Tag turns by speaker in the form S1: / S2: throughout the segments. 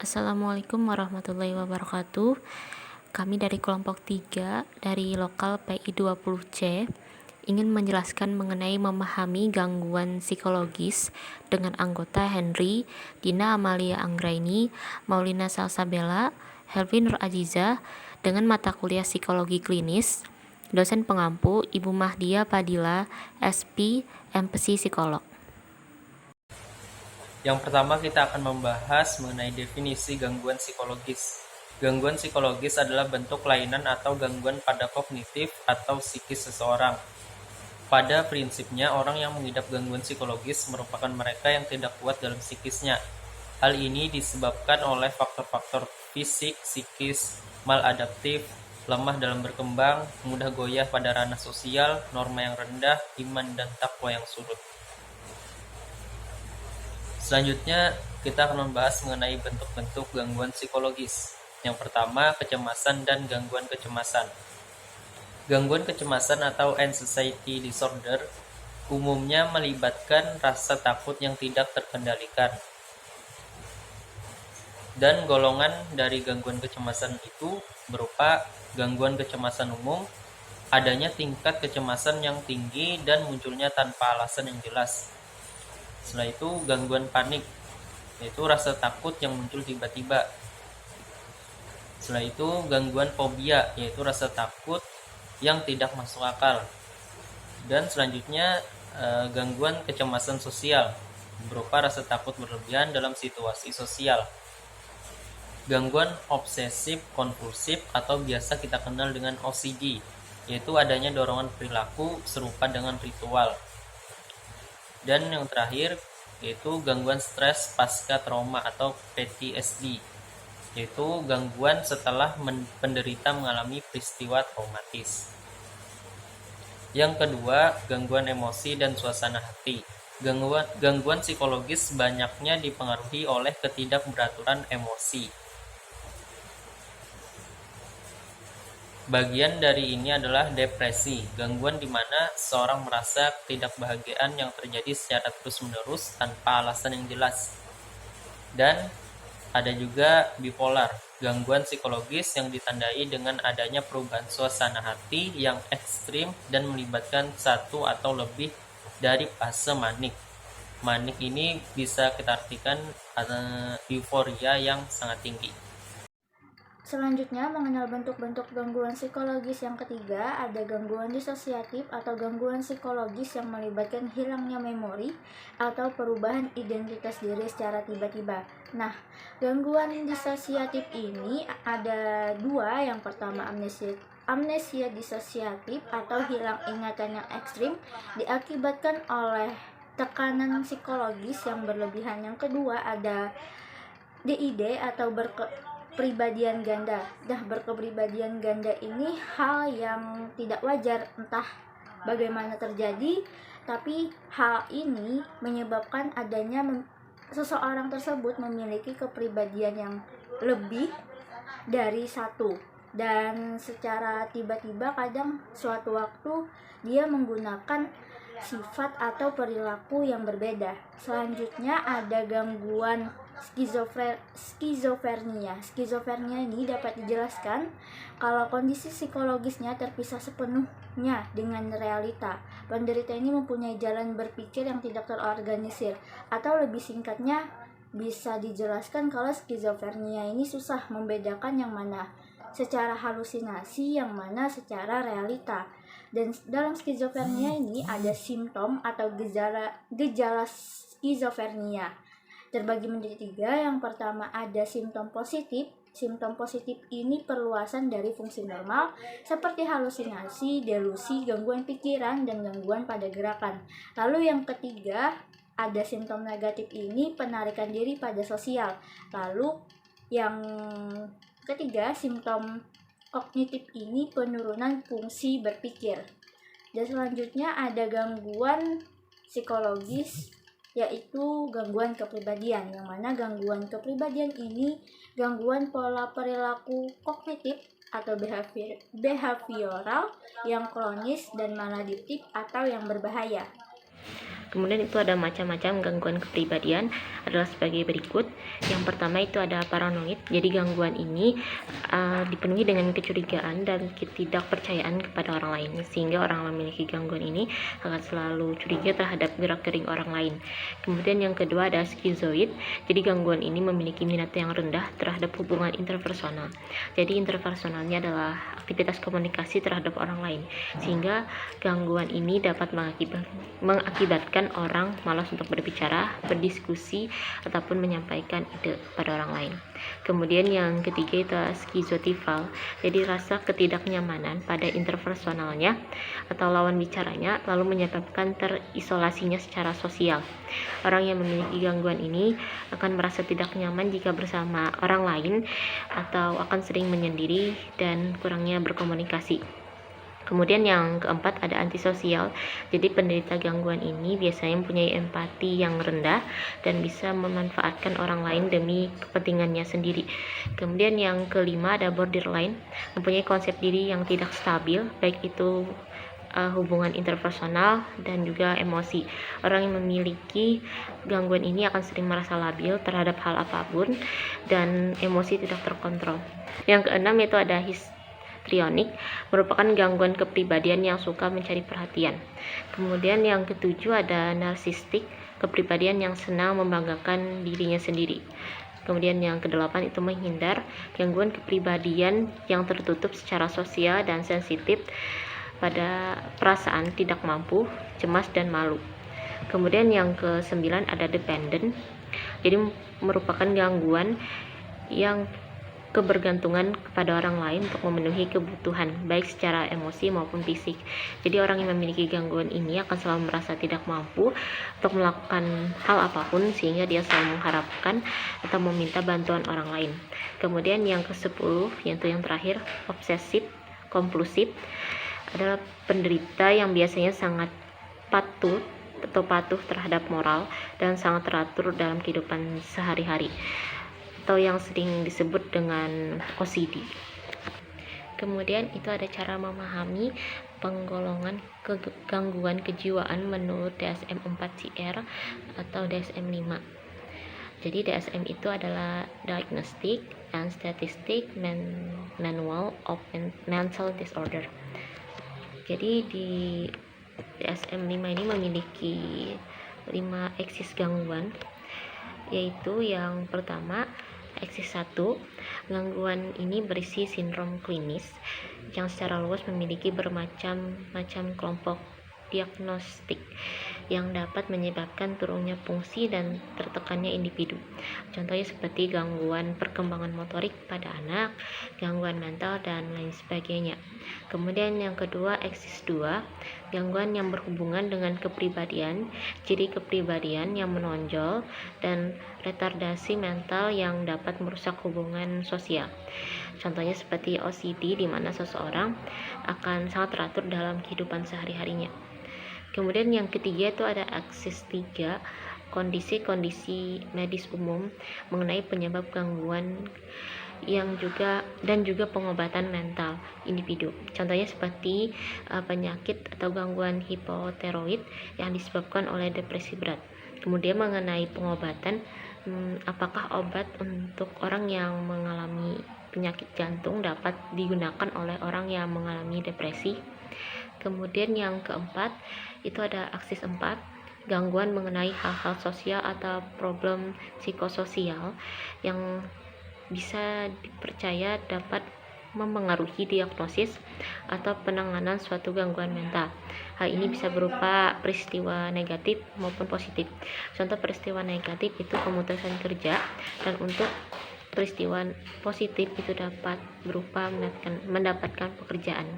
S1: Assalamualaikum warahmatullahi wabarakatuh. Kami dari kelompok 3 dari lokal PI20C ingin menjelaskan mengenai memahami gangguan psikologis dengan anggota Henry, Dina Amalia Anggraini, Maulina Salsabella, Helvi Nur Aziza dengan mata kuliah psikologi klinis, dosen pengampu Ibu Mahdia Padilla, SP, MPSI Psikolog.
S2: Yang pertama kita akan membahas mengenai definisi gangguan psikologis. Gangguan psikologis adalah bentuk kelainan atau gangguan pada kognitif atau psikis seseorang. Pada prinsipnya, orang yang mengidap gangguan psikologis merupakan mereka yang tidak kuat dalam psikisnya. Hal ini disebabkan oleh faktor-faktor fisik, psikis, maladaptif, lemah dalam berkembang, mudah goyah pada ranah sosial, norma yang rendah, iman dan takwa yang surut. Selanjutnya, kita akan membahas mengenai bentuk-bentuk gangguan psikologis. Yang pertama, kecemasan dan gangguan kecemasan. Gangguan kecemasan atau anxiety disorder umumnya melibatkan rasa takut yang tidak terkendalikan. Dan golongan dari gangguan kecemasan itu berupa gangguan kecemasan umum, adanya tingkat kecemasan yang tinggi dan munculnya tanpa alasan yang jelas. Setelah itu gangguan panik, yaitu rasa takut yang muncul tiba-tiba. Setelah itu gangguan fobia, yaitu rasa takut yang tidak masuk akal. Dan selanjutnya gangguan kecemasan sosial, berupa rasa takut berlebihan dalam situasi sosial. Gangguan obsesif kompulsif atau biasa kita kenal dengan OCD, yaitu adanya dorongan perilaku serupa dengan ritual. Dan yang terakhir yaitu gangguan stres pasca trauma atau PTSD, yaitu gangguan setelah penderita mengalami peristiwa traumatis. Yang kedua, gangguan emosi dan suasana hati. Gangguan psikologis banyaknya dipengaruhi oleh ketidakberaturan emosi. Bagian dari ini adalah depresi, gangguan di mana seseorang merasa ketidakbahagiaan yang terjadi secara terus-menerus tanpa alasan yang jelas. Dan ada juga bipolar, gangguan psikologis yang ditandai dengan adanya perubahan suasana hati yang ekstrim dan melibatkan satu atau lebih dari fase manik. Manik ini bisa kita artikan euforia yang sangat tinggi.
S3: Selanjutnya, mengenal bentuk-bentuk gangguan psikologis yang ketiga, ada gangguan disosiatif atau gangguan psikologis yang melibatkan hilangnya memori atau perubahan identitas diri secara tiba-tiba. Nah, gangguan disosiatif ini ada dua. Yang pertama, amnesia disosiatif atau hilang ingatan yang ekstrim diakibatkan oleh tekanan psikologis yang berlebihan. Yang kedua, ada DID atau berkepribadian ganda. Berkepribadian ganda ini hal yang tidak wajar, entah bagaimana terjadi, tapi hal ini menyebabkan adanya seseorang tersebut memiliki kepribadian yang lebih dari satu, dan secara tiba-tiba kadang suatu waktu dia menggunakan sifat atau perilaku yang berbeda. Selanjutnya ada gangguan skizofrenia. Skizofrenia ini dapat dijelaskan kalau kondisi psikologisnya terpisah sepenuhnya dengan realita. Penderita ini mempunyai jalan berpikir yang tidak terorganisir, atau lebih singkatnya bisa dijelaskan kalau skizofrenia ini susah membedakan yang mana secara halusinasi, yang mana secara realita. Dan dalam skizofrenia ini ada simptom atau gejala skizofrenia terbagi menjadi tiga. Yang pertama ada simptom positif. Simptom positif ini perluasan dari fungsi normal seperti halusinasi, delusi, gangguan pikiran, dan gangguan pada gerakan. Lalu yang ketiga ada simptom negatif, ini penarikan diri pada sosial. Lalu yang ketiga, simptom kognitif ini penurunan fungsi berpikir. Dan selanjutnya ada gangguan psikologis, yaitu gangguan kepribadian, yang mana gangguan kepribadian ini gangguan pola perilaku kognitif atau behavioral yang kronis dan maladaptif atau yang berbahaya.
S1: Kemudian itu ada macam-macam gangguan kepribadian adalah sebagai berikut. Yang pertama itu ada paranoid. Jadi gangguan ini dipenuhi dengan kecurigaan dan ketidakpercayaan kepada orang lain, sehingga orang memiliki gangguan ini akan selalu curiga terhadap gerak-gerik orang lain. Kemudian yang kedua ada skizoid. Jadi gangguan ini memiliki minat yang rendah terhadap hubungan interpersonal. Jadi interpersonalnya adalah aktivitas komunikasi terhadap orang lain, sehingga gangguan ini dapat mengakibatkan orang malas untuk berbicara, berdiskusi, ataupun menyampaikan ide pada orang lain. Kemudian yang ketiga itu schizotypal. Jadi rasa ketidaknyamanan pada interpersonalnya atau lawan bicaranya lalu menyebabkan terisolasinya secara sosial. Orang yang memiliki gangguan ini akan merasa tidak nyaman jika bersama orang lain atau akan sering menyendiri dan kurangnya berkomunikasi. Kemudian yang keempat ada antisosial. Jadi penderita gangguan ini biasanya mempunyai empati yang rendah dan bisa memanfaatkan orang lain demi kepentingannya sendiri. Kemudian yang kelima ada borderline, mempunyai konsep diri yang tidak stabil, baik itu hubungan interpersonal dan juga emosi. Orang yang memiliki gangguan ini akan sering merasa labil terhadap hal apapun dan emosi tidak terkontrol. Yang keenam itu ada histrionik, merupakan gangguan kepribadian yang suka mencari perhatian. Kemudian yang ketujuh ada narsistik, kepribadian yang senang membanggakan dirinya sendiri. Kemudian yang kedelapan itu menghindar, gangguan kepribadian yang tertutup secara sosial dan sensitif pada perasaan tidak mampu, cemas dan malu. Kemudian yang kesembilan ada dependent. Jadi merupakan gangguan yang kebergantungan kepada orang lain untuk memenuhi kebutuhan baik secara emosi maupun fisik. Jadi orang yang memiliki gangguan ini akan selalu merasa tidak mampu untuk melakukan hal apapun, sehingga dia selalu mengharapkan atau meminta bantuan orang lain. Kemudian yang ke-10 yaitu yang terakhir, obsesif kompulsif, adalah penderita yang biasanya sangat patuh terhadap moral dan sangat teratur dalam kehidupan sehari-hari, atau yang sering disebut dengan OCD. Kemudian itu ada cara memahami penggolongan gangguan kejiwaan menurut DSM-4-CR atau DSM-5. Jadi DSM itu adalah Diagnostic and Statistic Manual of Mental Disorder. Jadi di DSM-5 ini memiliki 5 eksis gangguan, yaitu yang pertama eksis 1. Gangguan ini berisi sindrom klinis yang secara luas memiliki bermacam-macam kelompok diagnostik yang dapat menyebabkan turunnya fungsi dan tertekannya individu. Contohnya seperti gangguan perkembangan motorik pada anak, gangguan mental, dan lain sebagainya. Kemudian yang kedua, eksis 2, gangguan yang berhubungan dengan kepribadian, ciri kepribadian yang menonjol, dan retardasi mental yang dapat merusak hubungan sosial. Contohnya seperti OCD, di mana seseorang akan sangat teratur dalam kehidupan sehari-harinya. Kemudian yang ketiga itu ada eksis 3, kondisi-kondisi medis umum mengenai penyebab gangguan dan juga pengobatan mental individu. Contohnya seperti penyakit atau gangguan hipotiroid yang disebabkan oleh depresi berat. Kemudian mengenai pengobatan, apakah obat untuk orang yang mengalami penyakit jantung dapat digunakan oleh orang yang mengalami depresi. Kemudian yang keempat itu ada eksis 4, gangguan mengenai hal-hal sosial atau problem psikososial yang bisa dipercaya dapat mempengaruhi diagnosis atau penanganan suatu gangguan mental. Hal ini bisa berupa peristiwa negatif maupun positif. Contoh peristiwa negatif itu pemutusan kerja, dan untuk peristiwa positif itu dapat berupa mendapatkan pekerjaan.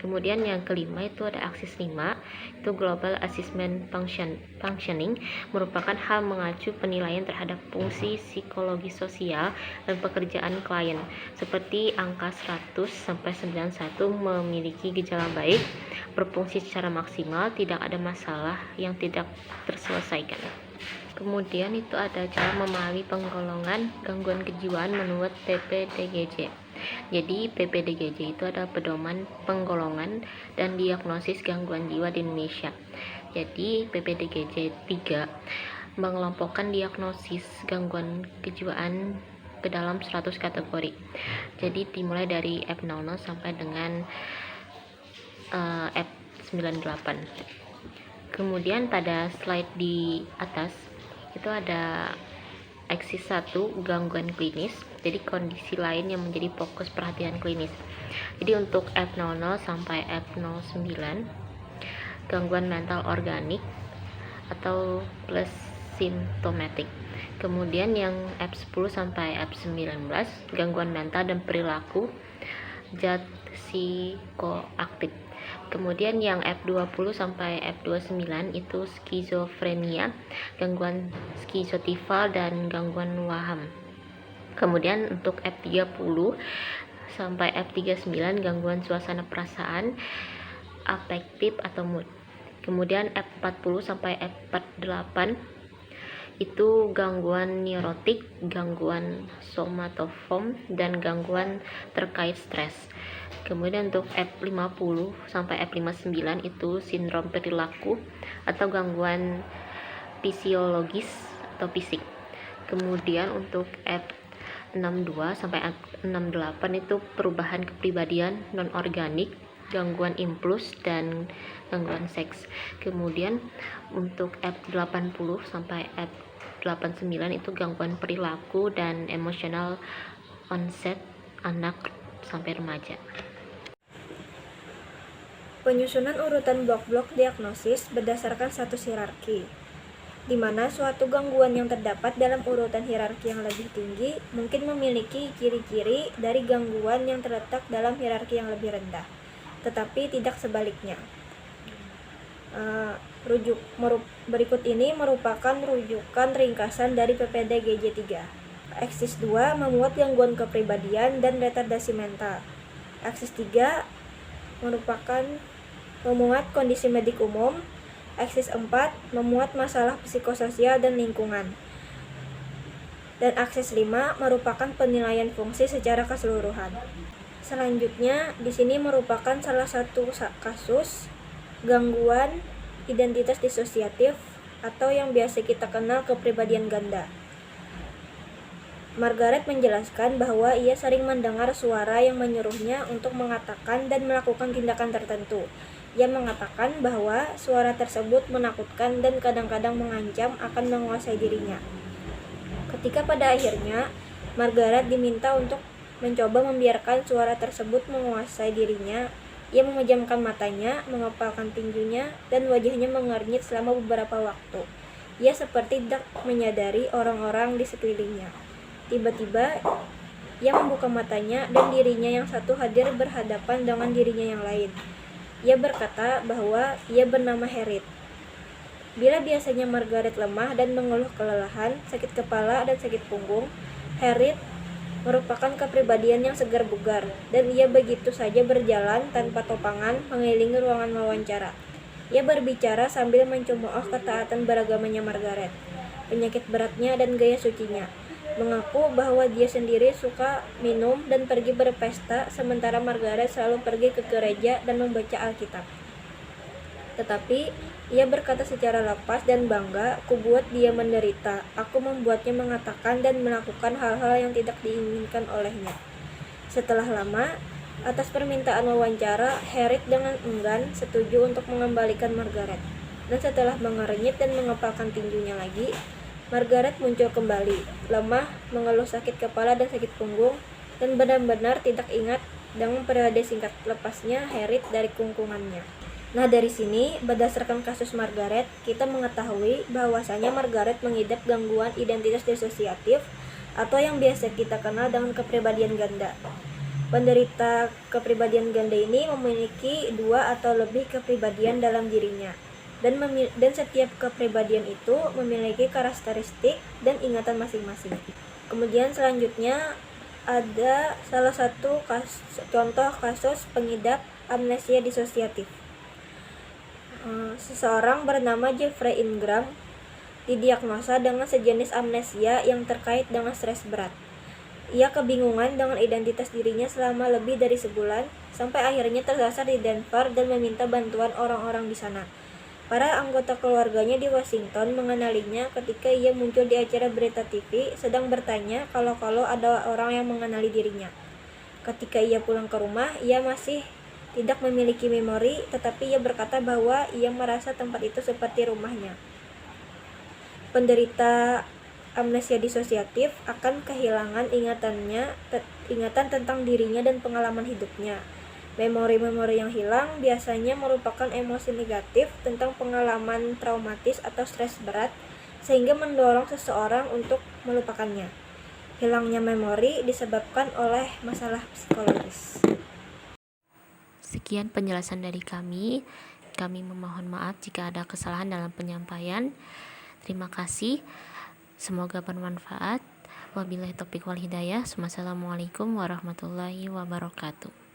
S1: Kemudian yang kelima itu ada eksis 5, itu Global Assessment Functioning, merupakan hal mengacu penilaian terhadap fungsi psikologi sosial dan pekerjaan klien, seperti angka 100-91 memiliki gejala baik, berfungsi secara maksimal, tidak ada masalah yang tidak terselesaikan. Kemudian itu ada cara memahami penggolongan gangguan kejiwaan menurut PPDGJ. Jadi PPDGJ itu adalah pedoman penggolongan dan diagnosis gangguan jiwa di Indonesia. Jadi PPDGJ 3 mengelompokkan diagnosis gangguan kejiwaan ke dalam 100 kategori. Jadi dimulai dari F00 sampai dengan F98. Kemudian pada slide di atas itu ada eksis 1 gangguan klinis. Jadi kondisi lain yang menjadi fokus perhatian klinis. Jadi untuk F00 sampai F09 gangguan mental organik atau plus simptomatik. Kemudian yang F10 sampai F19 gangguan mental dan perilaku zat psikoaktif. Kemudian yang F20 sampai F29 itu skizofrenia, gangguan skizotifal dan gangguan waham. Kemudian untuk F30 sampai F39 gangguan suasana perasaan, afektif atau mood. Kemudian F40 sampai F48 itu gangguan neurotik, gangguan somatoform, dan gangguan terkait stres. Kemudian untuk F50 sampai F59 itu sindrom perilaku atau gangguan fisiologis atau fisik. Kemudian untuk F62 sampai F68 itu perubahan kepribadian non-organik, gangguan impuls, dan gangguan seks. Kemudian untuk F80 sampai F89 itu gangguan perilaku dan emosional onset anak sampai remaja.
S4: Penyusunan urutan blok-blok diagnosis berdasarkan status hierarki, di mana suatu gangguan yang terdapat dalam urutan hierarki yang lebih tinggi mungkin memiliki ciri-ciri dari gangguan yang terletak dalam hierarki yang lebih rendah, tetapi tidak sebaliknya. Berikut ini merupakan rujukan ringkasan dari PPDGJ 3. Eksis 2 memuat gangguan kepribadian dan retardasi mental. Eksis 3 memuat kondisi medik umum. Eksis 4 memuat masalah psikososial dan lingkungan. Dan eksis 5 merupakan penilaian fungsi secara keseluruhan. Selanjutnya, di sini merupakan salah satu kasus gangguan identitas disosiatif atau yang biasa kita kenal kepribadian ganda. Margaret menjelaskan bahwa ia sering mendengar suara yang menyuruhnya untuk mengatakan dan melakukan tindakan tertentu. Ia mengatakan bahwa suara tersebut menakutkan dan kadang-kadang mengancam akan menguasai dirinya. Ketika pada akhirnya Margaret diminta untuk mencoba membiarkan suara tersebut menguasai dirinya, ia memejamkan matanya, mengepalkan tinjunya, dan wajahnya mengernyit selama beberapa waktu. Ia seperti tidak menyadari orang-orang di sekelilingnya. Tiba-tiba, ia membuka matanya dan dirinya yang satu hadir berhadapan dengan dirinya yang lain. Ia berkata bahwa ia bernama Harriet. Bila biasanya Margaret lemah dan mengeluh kelelahan, sakit kepala, dan sakit punggung, Harriet merupakan kepribadian yang segar bugar, dan ia begitu saja berjalan tanpa topangan mengelilingi ruangan wawancara. Ia berbicara sambil mencemooh ketaatan beragamanya Margaret, penyakit beratnya, dan gaya sucinya. Mengaku bahwa dia sendiri suka minum dan pergi berpesta, sementara Margaret selalu pergi ke gereja dan membaca Alkitab. Tetapi ia berkata secara lepas dan bangga, "Kubuat dia menderita. Aku membuatnya mengatakan dan melakukan hal-hal yang tidak diinginkan olehnya." Setelah lama, atas permintaan wawancara, Harriet dengan enggan setuju untuk mengembalikan Margaret. Dan setelah mengernyit dan mengepalkan tinjunya lagi, Margaret muncul kembali, lemah, mengeluh sakit kepala dan sakit punggung, dan benar-benar tidak ingat dengan periode singkat lepasnya Harriet dari kungkungannya. Nah, dari sini, berdasarkan kasus Margaret, kita mengetahui bahwasanya Margaret mengidap gangguan identitas disosiatif atau yang biasa kita kenal dengan kepribadian ganda. Penderita kepribadian ganda ini memiliki 2 atau lebih kepribadian dalam dirinya, dan setiap kepribadian itu memiliki karakteristik dan ingatan masing-masing. Kemudian selanjutnya ada salah satu contoh kasus pengidap amnesia disosiatif. Seseorang bernama Jeffrey Ingram didiagnosa dengan sejenis amnesia yang terkait dengan stres berat. Ia kebingungan dengan identitas dirinya selama lebih dari sebulan, sampai akhirnya tersasar di Denver dan meminta bantuan orang-orang di sana. Para anggota keluarganya di Washington mengenalinya ketika ia muncul di acara berita TV sedang bertanya kalau ada orang yang mengenali dirinya. Ketika ia pulang ke rumah, ia masih tidak memiliki memori, tetapi ia berkata bahwa ia merasa tempat itu seperti rumahnya. Penderita amnesia disosiatif akan kehilangan ingatan tentang dirinya dan pengalaman hidupnya. Memori-memori yang hilang biasanya merupakan emosi negatif tentang pengalaman traumatis atau stres berat, sehingga mendorong seseorang untuk melupakannya. Hilangnya memori disebabkan oleh masalah psikologis.
S1: Sekian penjelasan dari kami. Kami memohon maaf jika ada kesalahan dalam penyampaian. Terima kasih. Semoga bermanfaat. Wabillahi taufiq wal hidayah. Wassalamualaikum warahmatullahi wabarakatuh.